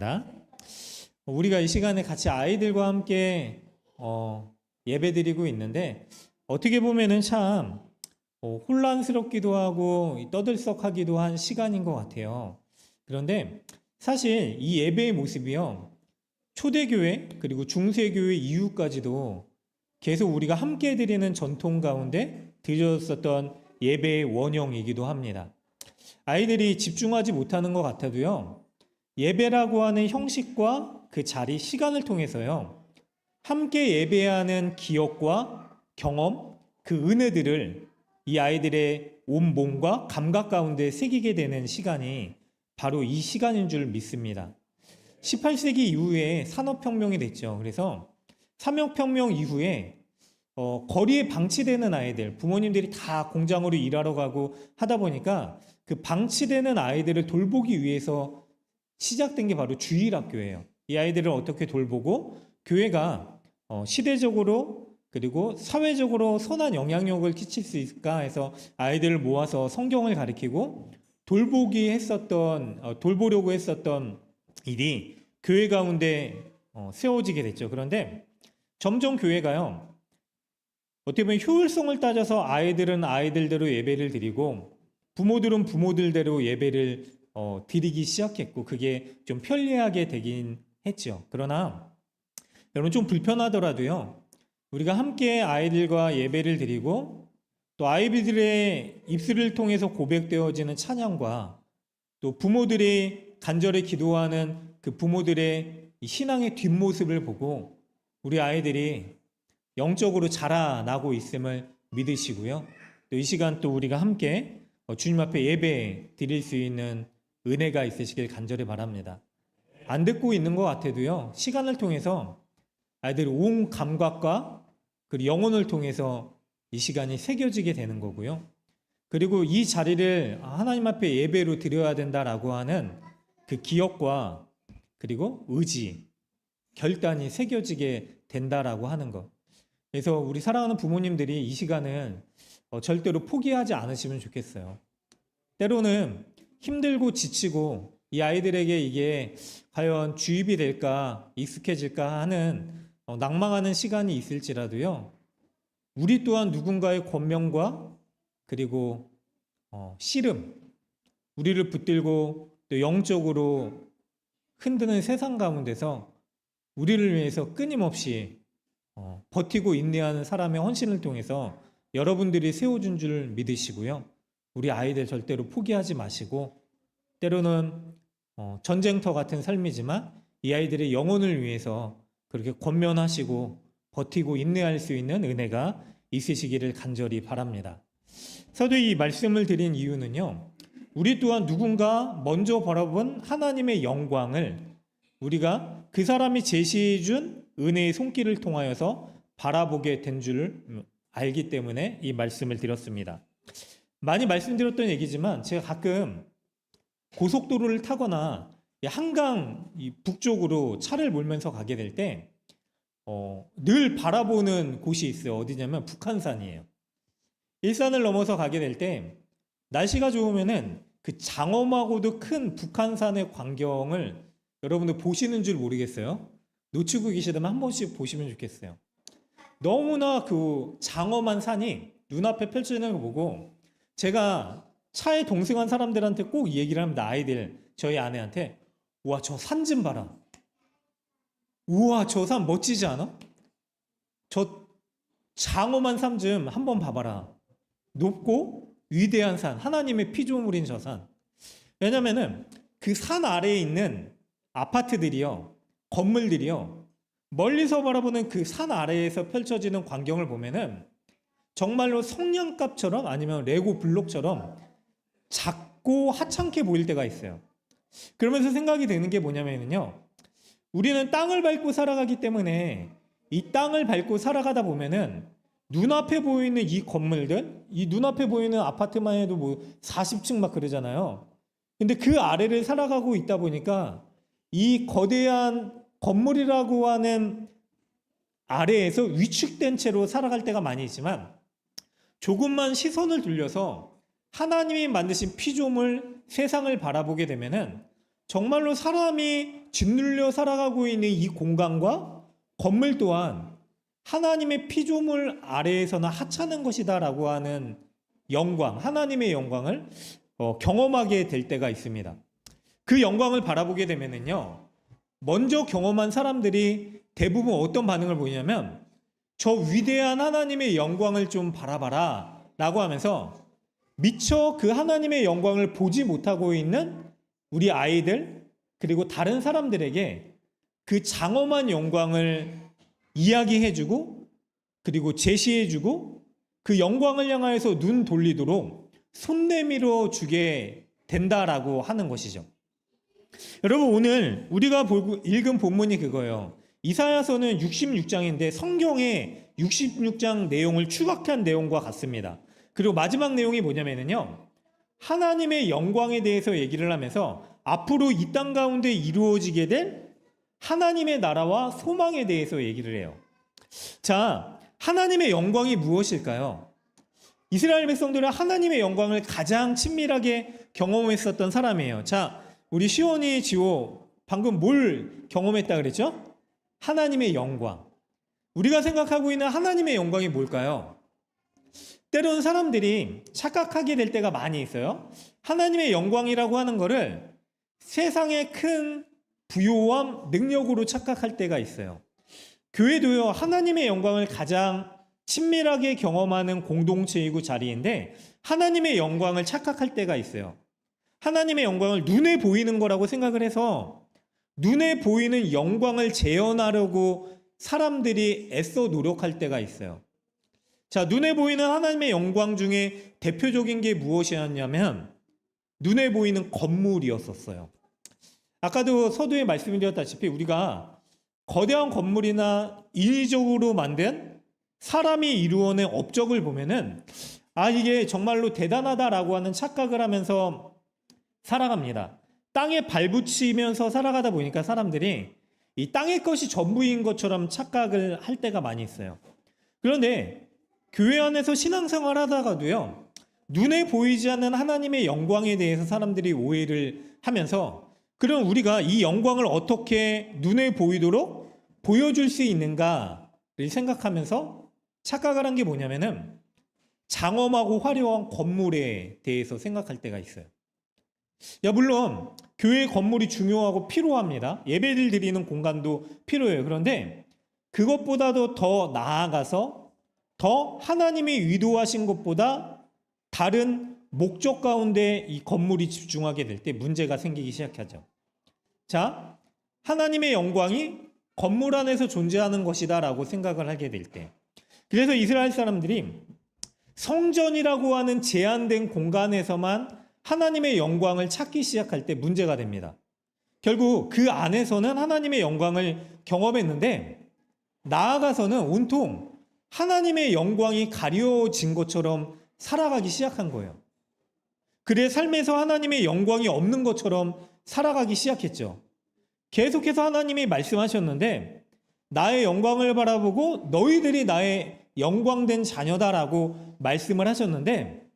반갑습니다. 우리가 이 시간에 같이 아이들과 함께 예배드리고 있는데 어떻게 보면은 참 혼란스럽기도 하고 떠들썩하기도 한 시간인 것 같아요. 그런데 사실 이 예배의 모습이요, 초대교회 그리고 중세교회 이후까지도 계속 우리가 함께 드리는 전통 가운데 드렸었던 예배의 원형이기도 합니다. 아이들이 집중하지 못하는 것 같아도요, 예배라고 하는 형식과 그 자리, 시간을 통해서요, 함께 예배하는 기억과 경험, 그 은혜들을 이 아이들의 온 몸과 감각 가운데 새기게 되는 시간이 바로 이 시간인 줄 믿습니다. 18세기 이후에 산업혁명이 됐죠. 그래서 산업혁명 이후에 거리에 방치되는 아이들, 부모님들이 다 공장으로 일하러 가고 하다 보니까 그 방치되는 아이들을 돌보기 위해서 시작된 게 바로 주일학교예요. 이 아이들을 어떻게 돌보고 교회가 시대적으로 그리고 사회적으로 선한 영향력을 끼칠 수 있을까 해서 아이들을 모아서 성경을 가르치고 돌보려고 했었던 일이 교회 가운데 세워지게 됐죠. 그런데 점점 교회가요, 어떻게 보면 효율성을 따져서 아이들은 아이들대로 예배를 드리고 부모들은 부모들대로 예배를 드리기 시작했고, 그게 좀 편리하게 되긴 했죠. 그러나 여러분, 좀 불편하더라도요, 우리가 함께 아이들과 예배를 드리고 또 아이들의 입술을 통해서 고백되어지는 찬양과 또 부모들이 간절히 기도하는 그 부모들의 신앙의 뒷모습을 보고 우리 아이들이 영적으로 자라나고 있음을 믿으시고요. 또 이 시간 또 우리가 함께 주님 앞에 예배 드릴 수 있는 은혜가 있으시길 간절히 바랍니다. 안 듣고 있는 것 같아도요, 시간을 통해서 아이들의 온 감각과 그리고 영혼을 통해서 이 시간이 새겨지게 되는 거고요. 그리고 이 자리를 하나님 앞에 예배로 드려야 된다라고 하는 그 기억과 그리고 의지, 결단이 새겨지게 된다라고 하는 것. 그래서 우리 사랑하는 부모님들이 이 시간을 절대로 포기하지 않으시면 좋겠어요. 때로는 힘들고 지치고 이 아이들에게 이게 과연 주입이 될까, 익숙해질까 하는 낭망하는 시간이 있을지라도요, 우리 또한 누군가의 권명과 그리고 씨름, 우리를 붙들고 또 영적으로 흔드는 세상 가운데서 우리를 위해서 끊임없이 버티고 인내하는 사람의 헌신을 통해서 여러분들이 세워준 줄 믿으시고요. 우리 아이들 절대로 포기하지 마시고, 때로는 전쟁터 같은 삶이지만 이 아이들의 영혼을 위해서 그렇게 권면하시고 버티고 인내할 수 있는 은혜가 있으시기를 간절히 바랍니다. 서두에 이 말씀을 드린 이유는요, 우리 또한 누군가 먼저 바라본 하나님의 영광을 우리가 그 사람이 제시해준 은혜의 손길을 통하여서 바라보게 된 줄 알기 때문에 이 말씀을 드렸습니다. 많이 말씀드렸던 얘기지만 제가 가끔 고속도로를 타거나 한강 북쪽으로 차를 몰면서 가게 될 때 늘 바라보는 곳이 있어요. 어디냐면 북한산이에요. 일산을 넘어서 가게 될 때 날씨가 좋으면은 그 장엄하고도 큰 북한산의 광경을 여러분들 보시는 줄 모르겠어요. 놓치고 계시다면 한 번씩 보시면 좋겠어요. 너무나 그 장엄한 산이 눈앞에 펼쳐지는 거 보고 제가 차에 동승한 사람들한테 꼭 이 얘기를 합니다. 아이들, 저희 아내한테, 우와, 저 산 좀 봐라. 우와, 저 산 멋지지 않아? 저 장엄한 산 좀 한번 봐봐라. 높고 위대한 산, 하나님의 피조물인 저 산. 왜냐면은 그 산 아래에 있는 아파트들이요, 건물들이요, 멀리서 바라보는 그 산 아래에서 펼쳐지는 광경을 보면은 정말로 성냥갑처럼 아니면 레고 블록처럼 작고 하찮게 보일 때가 있어요. 그러면서 생각이 드는 게 뭐냐면요, 우리는 땅을 밟고 살아가기 때문에 이 땅을 밟고 살아가다 보면은 눈앞에 보이는 이 건물들, 이 눈앞에 보이는 아파트만 해도 뭐 40층 막 그러잖아요. 근데 그 아래를 살아가고 있다 보니까 이 거대한 건물이라고 하는 아래에서 위축된 채로 살아갈 때가 많이 있지만, 조금만 시선을 돌려서 하나님이 만드신 피조물 세상을 바라보게 되면은 정말로 사람이 짓눌려 살아가고 있는 이 공간과 건물 또한 하나님의 피조물 아래에서는 하찮은 것이다라고 하는 영광, 하나님의 영광을 경험하게 될 때가 있습니다. 그 영광을 바라보게 되면은요, 먼저 경험한 사람들이 대부분 어떤 반응을 보이냐면 저 위대한 하나님의 영광을 좀 바라봐라 라고 하면서 미처 그 하나님의 영광을 보지 못하고 있는 우리 아이들 그리고 다른 사람들에게 그 장엄한 영광을 이야기해주고 그리고 제시해주고 그 영광을 향하여서 눈 돌리도록 손 내밀어 주게 된다라고 하는 것이죠. 여러분, 오늘 우리가 읽은 본문이 그거예요. 이사야서는 66장인데 성경의 66장 내용을 추각한 내용과 같습니다. 그리고 마지막 내용이 뭐냐면요, 하나님의 영광에 대해서 얘기를 하면서 앞으로 이 땅 가운데 이루어지게 될 하나님의 나라와 소망에 대해서 얘기를 해요. 자, 하나님의 영광이 무엇일까요? 이스라엘 백성들은 하나님의 영광을 가장 친밀하게 경험했었던 사람이에요. 자, 우리 시온이 지호 방금 뭘 경험했다 그랬죠? 하나님의 영광. 우리가 생각하고 있는 하나님의 영광이 뭘까요? 때로는 사람들이 착각하게 될 때가 많이 있어요. 하나님의 영광이라고 하는 거를 세상의 큰 부요함, 능력으로 착각할 때가 있어요. 교회도요, 하나님의 영광을 가장 친밀하게 경험하는 공동체이고 자리인데 하나님의 영광을 착각할 때가 있어요. 하나님의 영광을 눈에 보이는 거라고 생각을 해서 눈에 보이는 영광을 재현하려고 사람들이 애써 노력할 때가 있어요. 자, 눈에 보이는 하나님의 영광 중에 대표적인 게 무엇이었냐면 눈에 보이는 건물이었었어요. 아까도 서두에 말씀드렸다시피 우리가 거대한 건물이나 인위적으로 만든 사람이 이루어낸 업적을 보면은 이게 정말로 대단하다라고 하는 착각을 하면서 살아갑니다. 땅에 발붙이면서 살아가다 보니까 사람들이 이 땅의 것이 전부인 것처럼 착각을 할 때가 많이 있어요. 그런데 교회 안에서 신앙생활 하다가도요, 눈에 보이지 않는 하나님의 영광에 대해서 사람들이 오해를 하면서 그럼 우리가 이 영광을 어떻게 눈에 보이도록 보여줄 수 있는가를 생각하면서 착각을 한 게 뭐냐면은 장엄하고 화려한 건물에 대해서 생각할 때가 있어요. 물론 교회 건물이 중요하고 필요합니다. 예배를 드리는 공간도 필요해요. 그런데 그것보다도 더 나아가서 더 하나님이 의도하신 것보다 다른 목적 가운데 이 건물이 집중하게 될 때 문제가 생기기 시작하죠. 자, 하나님의 영광이 건물 안에서 존재하는 것이다 라고 생각을 하게 될 때, 그래서 이스라엘 사람들이 성전이라고 하는 제한된 공간에서만 하나님의 영광을 찾기 시작할 때 문제가 됩니다. 결국 그 안에서는 하나님의 영광을 경험했는데 나아가서는 온통 하나님의 영광이 가려진 것처럼 살아가기 시작한 거예요. 그의 삶에서 하나님의 영광이 없는 것처럼 살아가기 시작했죠. 계속해서 하나님이 말씀하셨는데 나의 영광을 바라보고 너희들이 나의 영광된 자녀다라고 말씀을 하셨는데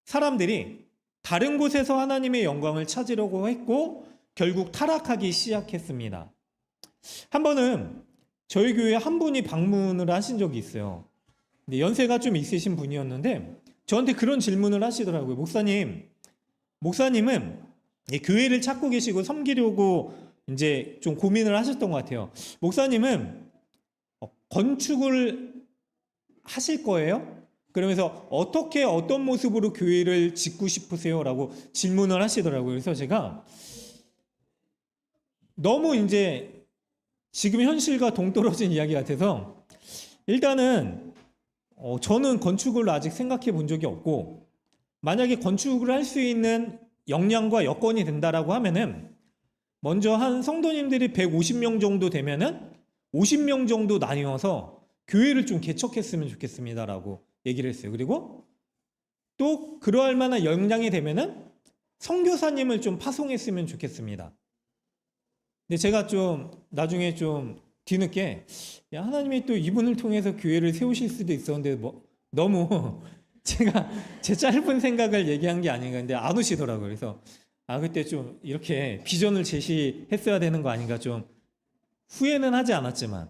사람들이 다른 곳에서 하나님의 영광을 찾으려고 했고 결국 타락하기 시작했습니다. 한 번은 저희 교회에 한 분이 방문을 하신 적이 있어요. 근데 연세가 좀 있으신 분이었는데 저한테 그런 질문을 하시더라고요. 목사님은 교회를 찾고 계시고 섬기려고 이제 좀 고민을 하셨던 것 같아요. 목사님은 건축을 하실 거예요? 그러면서 어떻게 어떤 모습으로 교회를 짓고 싶으세요? 라고 질문을 하시더라고요. 그래서 제가 너무 이제 지금 현실과 동떨어진 이야기 같아서 일단은 저는 건축을 아직 생각해 본 적이 없고 만약에 건축을 할 수 있는 역량과 여건이 된다라고 하면은 먼저 한 성도님들이 150명 정도 되면은 50명 정도 나뉘어서 교회를 좀 개척했으면 좋겠습니다라고 얘기를 했어요. 그리고 또 그러할 만한 역량이 되면은 선교사님을 좀 파송했으면 좋겠습니다. 근데 제가 좀 나중에 좀 뒤늦게 하나님이 또 이분을 통해서 교회를 세우실 수도 있었는데 너무 제가 제 짧은 생각을 얘기한 게 아닌가. 근데 안 오시더라고요. 그래서 그때 좀 이렇게 비전을 제시했어야 되는 거 아닌가 좀 후회는 하지 않았지만.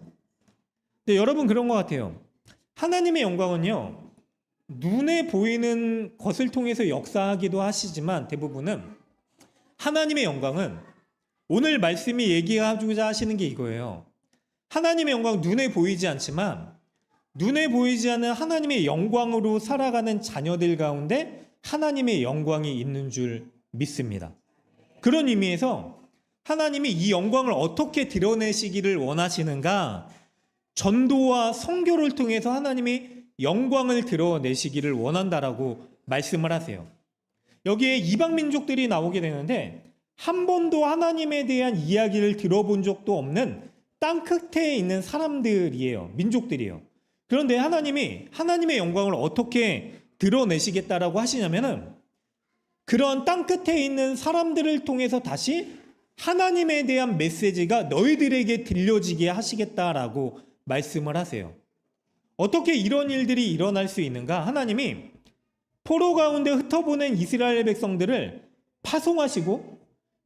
근데 여러분 그런 것 같아요. 하나님의 영광은요, 눈에 보이는 것을 통해서 역사하기도 하시지만 대부분은 하나님의 영광은 오늘 말씀이 얘기하고자 하시는 게 이거예요. 하나님의 영광 눈에 보이지 않지만 눈에 보이지 않는 하나님의 영광으로 살아가는 자녀들 가운데 하나님의 영광이 있는 줄 믿습니다. 그런 의미에서 하나님이 이 영광을 어떻게 드러내시기를 원하시는가? 전도와 선교를 통해서 하나님이 영광을 드러내시기를 원한다라고 말씀을 하세요. 여기에 이방 민족들이 나오게 되는데 한 번도 하나님에 대한 이야기를 들어본 적도 없는 땅 끝에 있는 사람들이에요. 민족들이에요. 그런데 하나님이 하나님의 영광을 어떻게 드러내시겠다라고 하시냐면은 그런 땅 끝에 있는 사람들을 통해서 다시 하나님에 대한 메시지가 너희들에게 들려지게 하시겠다라고 말씀을 하세요. 어떻게 이런 일들이 일어날 수 있는가? 하나님이 포로 가운데 흩어보낸 이스라엘 백성들을 파송하시고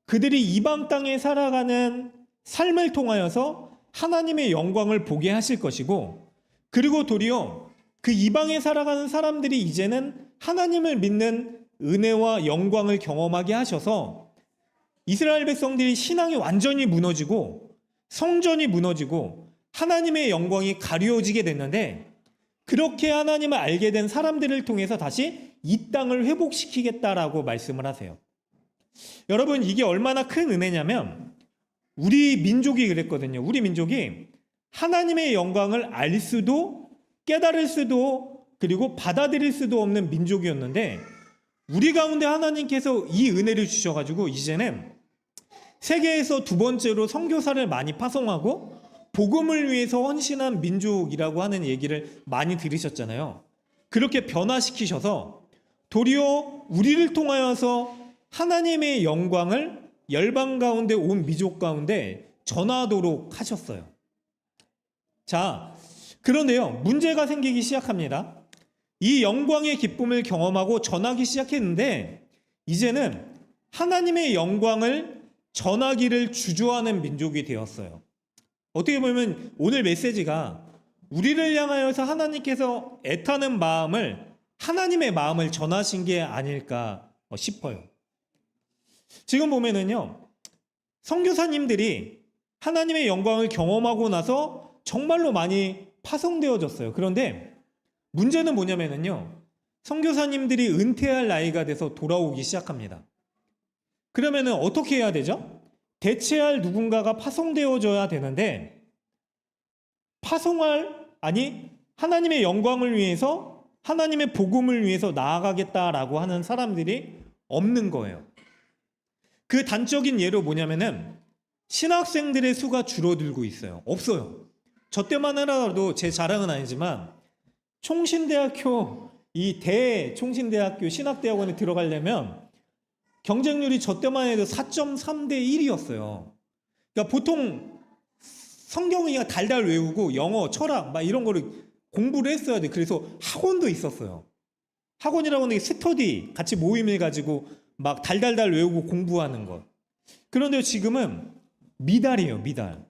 그들이 이방 땅에 살아가는 삶을 통하여서 하나님의 영광을 보게 하실 것이고, 그리고 도리어 그 이방에 살아가는 사람들이 이제는 하나님을 믿는 은혜와 영광을 경험하게 하셔서 이스라엘 백성들이 신앙이 완전히 무너지고 성전이 무너지고 하나님의 영광이 가려지게 됐는데, 그렇게 하나님을 알게 된 사람들을 통해서 다시 이 땅을 회복시키겠다라고 말씀을 하세요. 여러분, 이게 얼마나 큰 은혜냐면 우리 민족이 그랬거든요. 우리 민족이 하나님의 영광을 알 수도 깨달을 수도 그리고 받아들일 수도 없는 민족이었는데 우리 가운데 하나님께서 이 은혜를 주셔가지고 이제는 세계에서 두 번째로 선교사를 많이 파송하고 복음을 위해서 헌신한 민족이라고 하는 얘기를 많이 들으셨잖아요. 그렇게 변화시키셔서 도리어 우리를 통하여서 하나님의 영광을 열방 가운데 온 민족 가운데 전하도록 하셨어요. 자, 그런데요, 문제가 생기기 시작합니다. 이 영광의 기쁨을 경험하고 전하기 시작했는데 이제는 하나님의 영광을 전하기를 주저하는 민족이 되었어요. 어떻게 보면 오늘 메시지가 우리를 향하여서 하나님께서 애타는 마음을, 하나님의 마음을 전하신 게 아닐까 싶어요. 지금 보면은요, 선교사님들이 하나님의 영광을 경험하고 나서 정말로 많이 파송되어졌어요. 그런데 문제는 뭐냐면은요, 선교사님들이 은퇴할 나이가 돼서 돌아오기 시작합니다. 그러면은 어떻게 해야 되죠? 대체할 누군가가 파송되어져야 되는데 하나님의 영광을 위해서 하나님의 복음을 위해서 나아가겠다라고 하는 사람들이 없는 거예요. 그 단적인 예로 뭐냐면은 신학생들의 수가 줄어들고 있어요. 없어요. 저 때만 하더라도 제 자랑은 아니지만 총신대학교, 이 대총신대학교 신학대학원에 들어가려면 경쟁률이 저 때만 해도 4.3대 1이었어요. 그러니까 보통 성경이가 달달 외우고 영어, 철학 막 이런 거를 공부를 했어야 돼. 그래서 학원도 있었어요. 학원이라고 하는 게 스터디, 같이 모임을 가지고 막 달달달 외우고 공부하는 것. 그런데 지금은 미달이에요, 미달.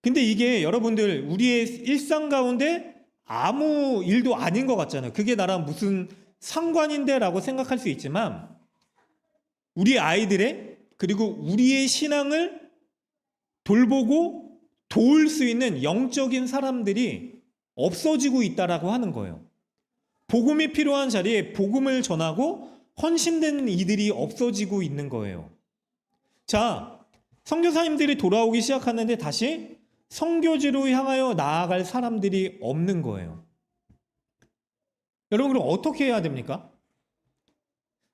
근데 이게 여러분들 우리의 일상 가운데 아무 일도 아닌 것 같잖아요. 그게 나랑 무슨 상관인데 라고 생각할 수 있지만 우리 아이들의 그리고 우리의 신앙을 돌보고 도울 수 있는 영적인 사람들이 없어지고 있다라고 하는 거예요. 복음이 필요한 자리에 복음을 전하고 헌신된 이들이 없어지고 있는 거예요. 자, 선교사님들이 돌아오기 시작하는데 다시 선교지로 향하여 나아갈 사람들이 없는 거예요. 여러분, 그럼 어떻게 해야 됩니까?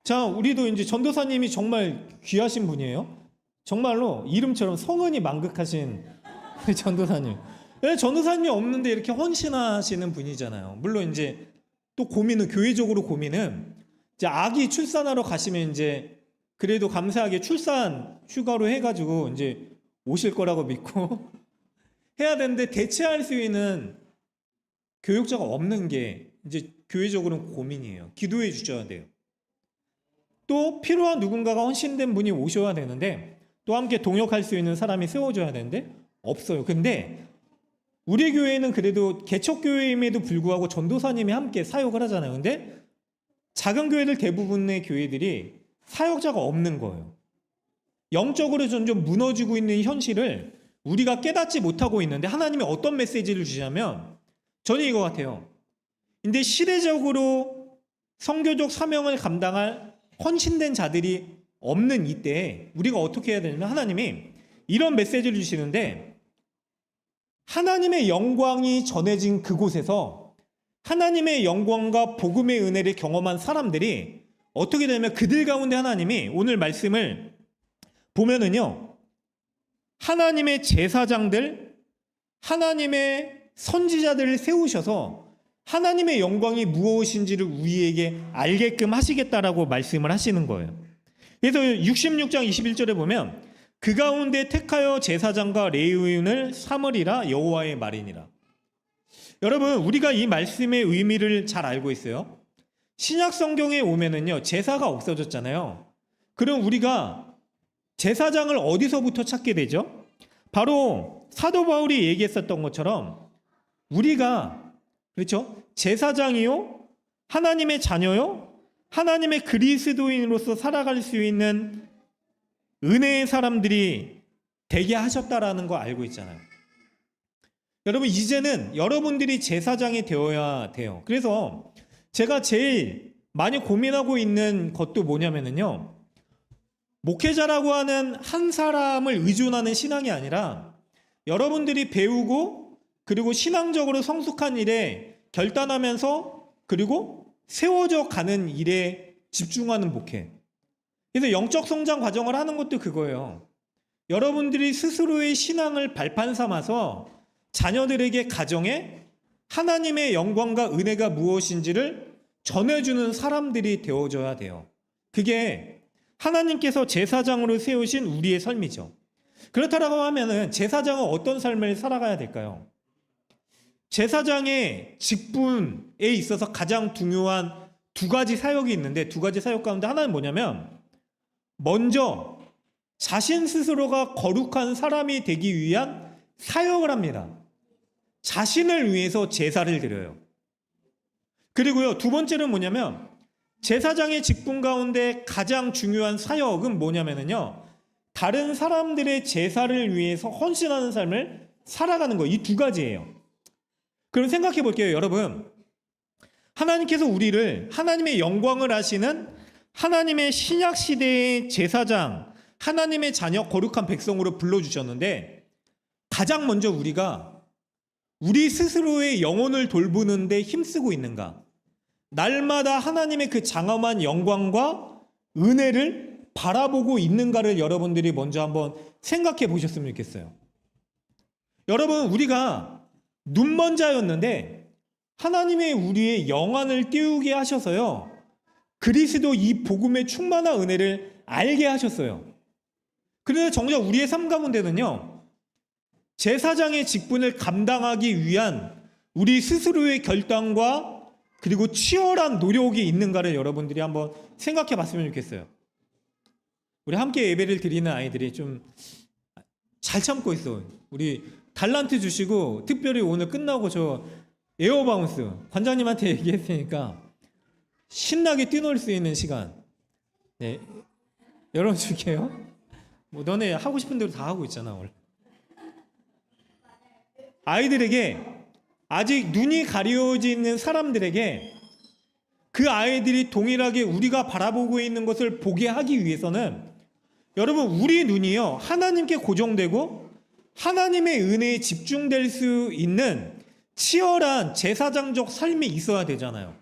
자, 우리도 이제 전도사님이 정말 귀하신 분이에요. 정말로 이름처럼 성은이 만극하신 우리 전도사님. 왜 전도사님이 없는데 이렇게 헌신하시는 분이잖아요. 물론 이제 또 고민은, 교회적으로 고민은 이제 아기 출산하러 가시면 이제 그래도 감사하게 출산 휴가로 해가지고 이제 오실 거라고 믿고 해야 되는데 대체할 수 있는 교육자가 없는 게 이제 교회적으로는 고민이에요. 기도해 주셔야 돼요. 또 필요한 누군가가 헌신된 분이 오셔야 되는데 또 함께 동역할 수 있는 사람이 세워줘야 되는데 없어요. 근데 우리 교회는 그래도 개척교회임에도 불구하고 전도사님이 함께 사역을 하잖아요. 근데 작은 교회들 대부분의 교회들이 사역자가 없는 거예요. 영적으로 점점 무너지고 있는 현실을 우리가 깨닫지 못하고 있는데 하나님이 어떤 메시지를 주시냐면 저는 이거 같아요. 근데 시대적으로 선교적 사명을 감당할 헌신된 자들이 없는 이때에 우리가 어떻게 해야 되냐면 하나님이 이런 메시지를 주시는데 하나님의 영광이 전해진 그곳에서 하나님의 영광과 복음의 은혜를 경험한 사람들이 어떻게 되냐면 그들 가운데 하나님이 오늘 말씀을 보면은요, 하나님의 제사장들, 하나님의 선지자들을 세우셔서 하나님의 영광이 무엇인지를 우리에게 알게끔 하시겠다라고 말씀을 하시는 거예요. 그래서 66장 21절에 보면 그 가운데 택하여 제사장과 레위인을 삼으리라 여호와의 말이니라. 여러분, 우리가 이 말씀의 의미를 잘 알고 있어요. 신약 성경에 오면은요, 제사가 없어졌잖아요. 그럼 우리가 제사장을 어디서부터 찾게 되죠? 바로 사도 바울이 얘기했었던 것처럼 우리가 그렇죠? 제사장이요, 하나님의 자녀요, 하나님의 그리스도인으로서 살아갈 수 있는 은혜의 사람들이 되게 하셨다라는 거 알고 있잖아요. 여러분, 이제는 여러분들이 제사장이 되어야 돼요. 그래서 제가 제일 많이 고민하고 있는 것도 뭐냐면요, 목회자라고 하는 한 사람을 의존하는 신앙이 아니라 여러분들이 배우고 그리고 신앙적으로 성숙한 일에 결단하면서 그리고 세워져 가는 일에 집중하는 목회. 그래서 영적 성장 과정을 하는 것도 그거예요. 여러분들이 스스로의 신앙을 발판 삼아서 자녀들에게 가정에 하나님의 영광과 은혜가 무엇인지를 전해주는 사람들이 되어줘야 돼요. 그게 하나님께서 제사장으로 세우신 우리의 삶이죠. 그렇다고 하면은 제사장은 어떤 삶을 살아가야 될까요? 제사장의 직분에 있어서 가장 중요한 두 가지 사역이 있는데 두 가지 사역 가운데 하나는 뭐냐면 먼저 자신 스스로가 거룩한 사람이 되기 위한 사역을 합니다. 자신을 위해서 제사를 드려요. 그리고요, 두 번째는 뭐냐면 제사장의 직분 가운데 가장 중요한 사역은 뭐냐면요, 다른 사람들의 제사를 위해서 헌신하는 삶을 살아가는 거. 이 두 가지예요. 그럼 생각해 볼게요, 여러분. 하나님께서 우리를 하나님의 영광을 하시는 하나님의 신약 시대의 제사장, 하나님의 자녀, 거룩한 백성으로 불러주셨는데 가장 먼저 우리가 우리 스스로의 영혼을 돌보는데 힘쓰고 있는가? 날마다 하나님의 그 장엄한 영광과 은혜를 바라보고 있는가를 여러분들이 먼저 한번 생각해 보셨으면 좋겠어요. 여러분, 우리가 눈먼 자였는데 하나님의 우리의 영안을 띄우게 하셔서요, 그리스도 이 복음의 충만한 은혜를 알게 하셨어요. 그런데 정작 우리의 삶 가운데는요, 제사장의 직분을 감당하기 위한 우리 스스로의 결단과 그리고 치열한 노력이 있는가를 여러분들이 한번 생각해 봤으면 좋겠어요. 우리 함께 예배를 드리는 아이들이 좀 잘 참고 있어. 우리 달란트 주시고 특별히 오늘 끝나고 저 에어바운스 관장님한테 얘기했으니까 신나게 뛰놀 수 있는 시간, 네, 열어줄게요. 뭐 너네 하고 싶은 대로 다 하고 있잖아 원래. 아이들에게, 아직 눈이 가려지는 사람들에게 그 아이들이 동일하게 우리가 바라보고 있는 것을 보게 하기 위해서는 여러분, 우리 눈이요, 하나님께 고정되고 하나님의 은혜에 집중될 수 있는 치열한 제사장적 삶이 있어야 되잖아요.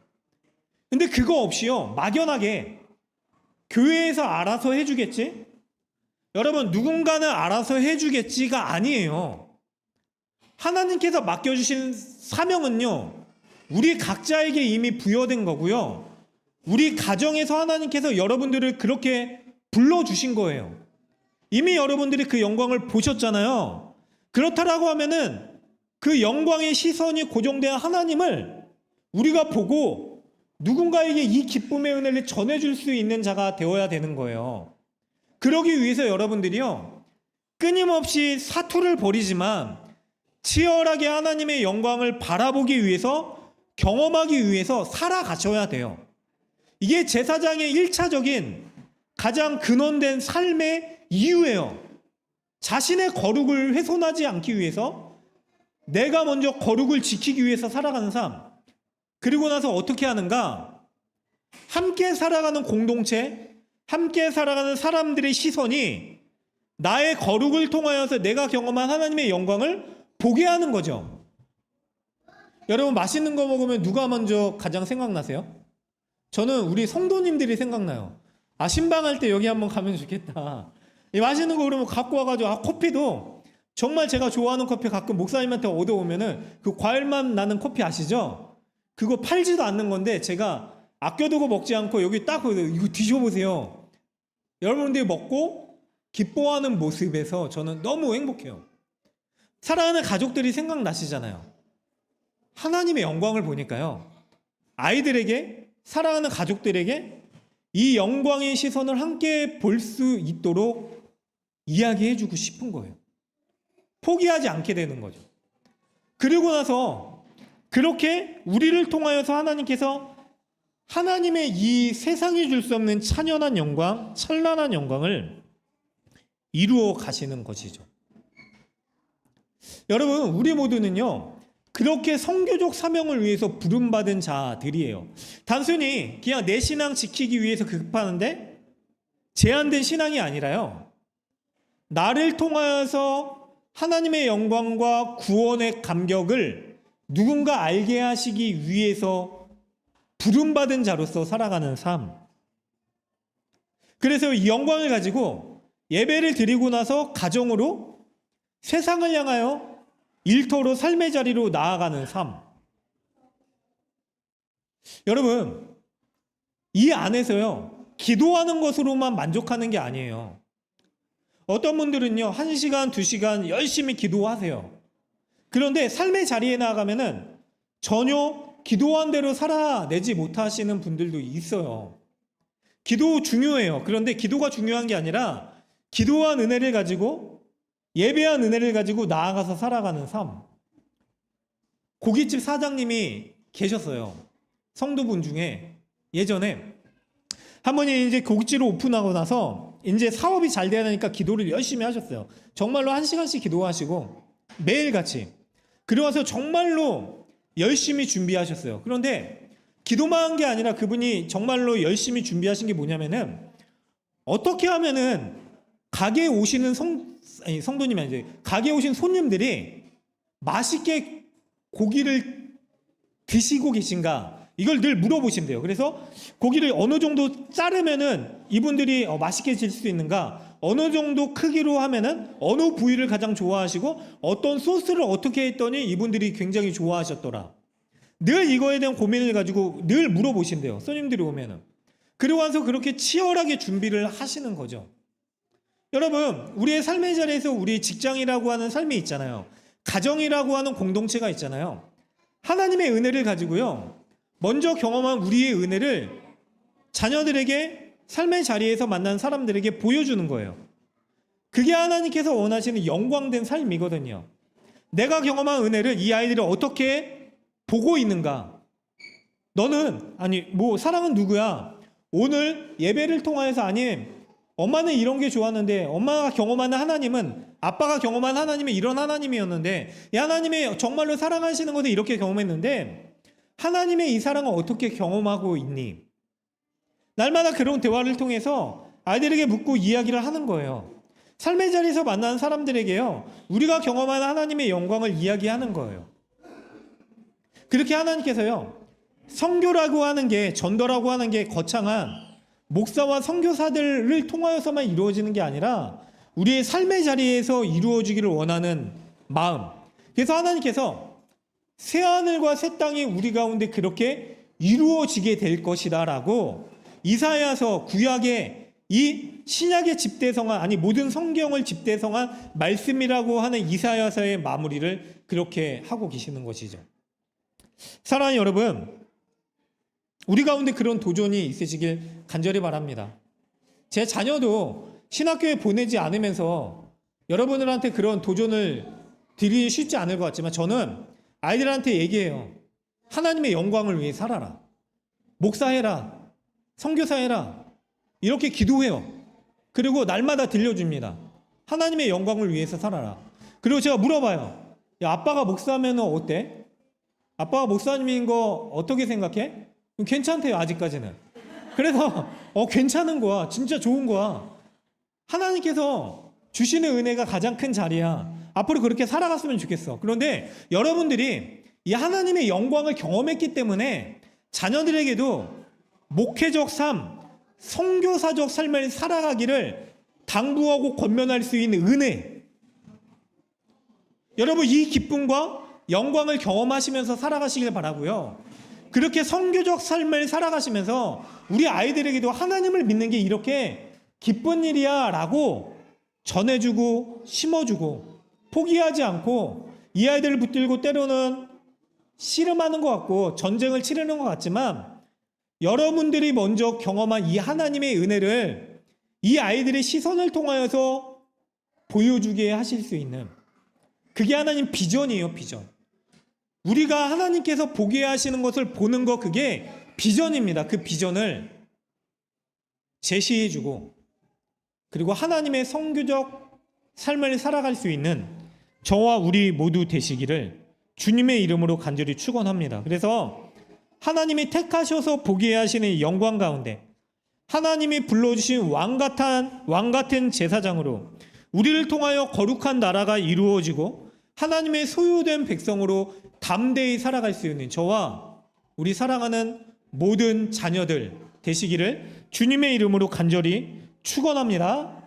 근데 그거 없이요, 막연하게 교회에서 알아서 해주겠지? 여러분, 누군가는 알아서 해주겠지가 아니에요. 하나님께서 맡겨주신 사명은요, 우리 각자에게 이미 부여된 거고요, 우리 가정에서 하나님께서 여러분들을 그렇게 불러주신 거예요. 이미 여러분들이 그 영광을 보셨잖아요. 그렇다라고 하면은 그 영광의 시선이 고정된 하나님을 우리가 보고 누군가에게 이 기쁨의 은혜를 전해줄 수 있는 자가 되어야 되는 거예요. 그러기 위해서 여러분들이요, 끊임없이 사투를 벌이지만 치열하게 하나님의 영광을 바라보기 위해서, 경험하기 위해서 살아가셔야 돼요. 이게 제사장의 1차적인 가장 근원된 삶의 이유예요. 자신의 거룩을 훼손하지 않기 위해서, 내가 먼저 거룩을 지키기 위해서 살아가는 삶. 그리고 나서 어떻게 하는가? 함께 살아가는 공동체, 함께 살아가는 사람들의 시선이 나의 거룩을 통하여서 내가 경험한 하나님의 영광을 보게 하는 거죠. 여러분, 맛있는 거 먹으면 누가 먼저 가장 생각나세요? 저는 우리 성도님들이 생각나요. 신방할 때 여기 한번 가면 좋겠다. 이 맛있는 거 그러면 갖고 와가지고, 커피도 정말 제가 좋아하는 커피 가끔 목사님한테 얻어오면은 그 과일맛 나는 커피 아시죠? 그거 팔지도 않는 건데 제가 아껴두고 먹지 않고 여기 딱 이거 드셔보세요. 여러분들이 먹고 기뻐하는 모습에서 저는 너무 행복해요. 사랑하는 가족들이 생각나시잖아요. 하나님의 영광을 보니까요, 아이들에게, 사랑하는 가족들에게 이 영광의 시선을 함께 볼 수 있도록 이야기해주고 싶은 거예요. 포기하지 않게 되는 거죠. 그리고 나서 그렇게 우리를 통하여서 하나님께서 하나님의 이 세상이 줄 수 없는 찬연한 영광, 찬란한 영광을 이루어 가시는 것이죠. 여러분, 우리 모두는요, 그렇게 선교적 사명을 위해서 부름받은 자들이에요. 단순히 그냥 내 신앙 지키기 위해서 급하는데 제한된 신앙이 아니라요, 나를 통하여서 하나님의 영광과 구원의 감격을 누군가 알게 하시기 위해서 부름받은 자로서 살아가는 삶. 그래서 이 영광을 가지고 예배를 드리고 나서 가정으로, 세상을 향하여 일터로, 삶의 자리로 나아가는 삶. 여러분, 이 안에서요, 기도하는 것으로만 만족하는 게 아니에요. 어떤 분들은요, 1시간, 2시간 열심히 기도하세요. 그런데 삶의 자리에 나아가면은 전혀 기도한 대로 살아내지 못하시는 분들도 있어요. 기도 중요해요. 그런데 기도가 중요한 게 아니라 기도한 은혜를 가지고, 예배한 은혜를 가지고 나아가서 살아가는 삶. 고깃집 사장님이 계셨어요. 성도분 중에. 예전에 한 번이 이제 고깃집을 오픈하고 나서 이제 사업이 잘 돼야 되니까 기도를 열심히 하셨어요. 정말로 1시간씩 기도하시고 매일같이. 그러고 와서 정말로 열심히 준비하셨어요. 그런데 기도만 한 게 아니라 그분이 정말로 열심히 준비하신 게 뭐냐면은, 어떻게 하면은 가게에 오시는 성도님이 아니지, 가게에 오신 손님들이 맛있게 고기를 드시고 계신가, 이걸 늘 물어보신대요. 그래서 고기를 어느 정도 자르면은 이분들이 맛있게 드실 수 있는가, 어느 정도 크기로 하면은 어느 부위를 가장 좋아하시고 어떤 소스를 어떻게 했더니 이분들이 굉장히 좋아하셨더라. 늘 이거에 대한 고민을 가지고 늘 물어보신대요, 손님들이 오면은. 그리고 와서 그렇게 치열하게 준비를 하시는 거죠. 여러분, 우리의 삶의 자리에서 우리 직장이라고 하는 삶이 있잖아요. 가정이라고 하는 공동체가 있잖아요. 하나님의 은혜를 가지고요, 먼저 경험한 우리의 은혜를 자녀들에게, 삶의 자리에서 만난 사람들에게 보여주는 거예요. 그게 하나님께서 원하시는 영광된 삶이거든요. 내가 경험한 은혜를 이 아이들이 어떻게 보고 있는가? 너는, 사랑은 누구야? 오늘 예배를 통하여서, 엄마는 이런 게 좋았는데 엄마가 경험하는 하나님은, 아빠가 경험한 하나님은 이런 하나님이었는데, 이 하나님의 정말로 사랑하시는 것을 이렇게 경험했는데 하나님의 이 사랑을 어떻게 경험하고 있니? 날마다 그런 대화를 통해서 아이들에게 묻고 이야기를 하는 거예요. 삶의 자리에서 만나는 사람들에게요, 우리가 경험하는 하나님의 영광을 이야기하는 거예요. 그렇게 하나님께서요, 선교라고 하는 게, 전도라고 하는 게 거창한 목사와 선교사들을 통하여서만 이루어지는 게 아니라 우리의 삶의 자리에서 이루어지기를 원하는 마음. 그래서 하나님께서 새하늘과 새 땅이 우리 가운데 그렇게 이루어지게 될 것이다 라고 이사야서, 구약의 이 신약의 집대성한, 모든 성경을 집대성한 말씀이라고 하는 이사야서의 마무리를 그렇게 하고 계시는 것이죠. 사랑하는 여러분, 우리 가운데 그런 도전이 있으시길 간절히 바랍니다. 제 자녀도 신학교에 보내지 않으면서 여러분들한테 그런 도전을 드리기 쉽지 않을 것 같지만 저는 아이들한테 얘기해요. 하나님의 영광을 위해 살아라. 목사해라. 선교사해라. 이렇게 기도해요. 그리고 날마다 들려줍니다. 하나님의 영광을 위해서 살아라. 그리고 제가 물어봐요. 야, 아빠가 목사면 어때? 아빠가 목사님인 거 어떻게 생각해? 괜찮대요, 아직까지는. 그래서 괜찮은 거야. 진짜 좋은 거야. 하나님께서 주시는 은혜가 가장 큰 자리야. 앞으로 그렇게 살아갔으면 좋겠어. 그런데 여러분들이 이 하나님의 영광을 경험했기 때문에 자녀들에게도 목회적 삶, 선교사적 삶을 살아가기를 당부하고 권면할 수 있는 은혜. 여러분 이 기쁨과 영광을 경험하시면서 살아가시길 바라고요. 그렇게 선교적 삶을 살아가시면서 우리 아이들에게도 하나님을 믿는 게 이렇게 기쁜 일이야 라고 전해주고 심어주고 포기하지 않고 이 아이들을 붙들고 때로는 씨름하는 것 같고 전쟁을 치르는 것 같지만 여러분들이 먼저 경험한 이 하나님의 은혜를 이 아이들의 시선을 통하여서 보여주게 하실 수 있는 그게 하나님 비전이에요. 비전. 우리가 하나님께서 보게 하시는 것을 보는 거 그게 비전입니다. 그 비전을 제시해주고 그리고 하나님의 선교적 삶을 살아갈 수 있는 저와 우리 모두 되시기를 주님의 이름으로 간절히 축원합니다. 그래서 하나님이 택하셔서 보게 하시는 영광 가운데 하나님이 불러주신 왕 같은 제사장으로 우리를 통하여 거룩한 나라가 이루어지고 하나님의 소유된 백성으로 담대히 살아갈 수 있는 저와 우리 사랑하는 모든 자녀들 되시기를 주님의 이름으로 간절히 축원합니다.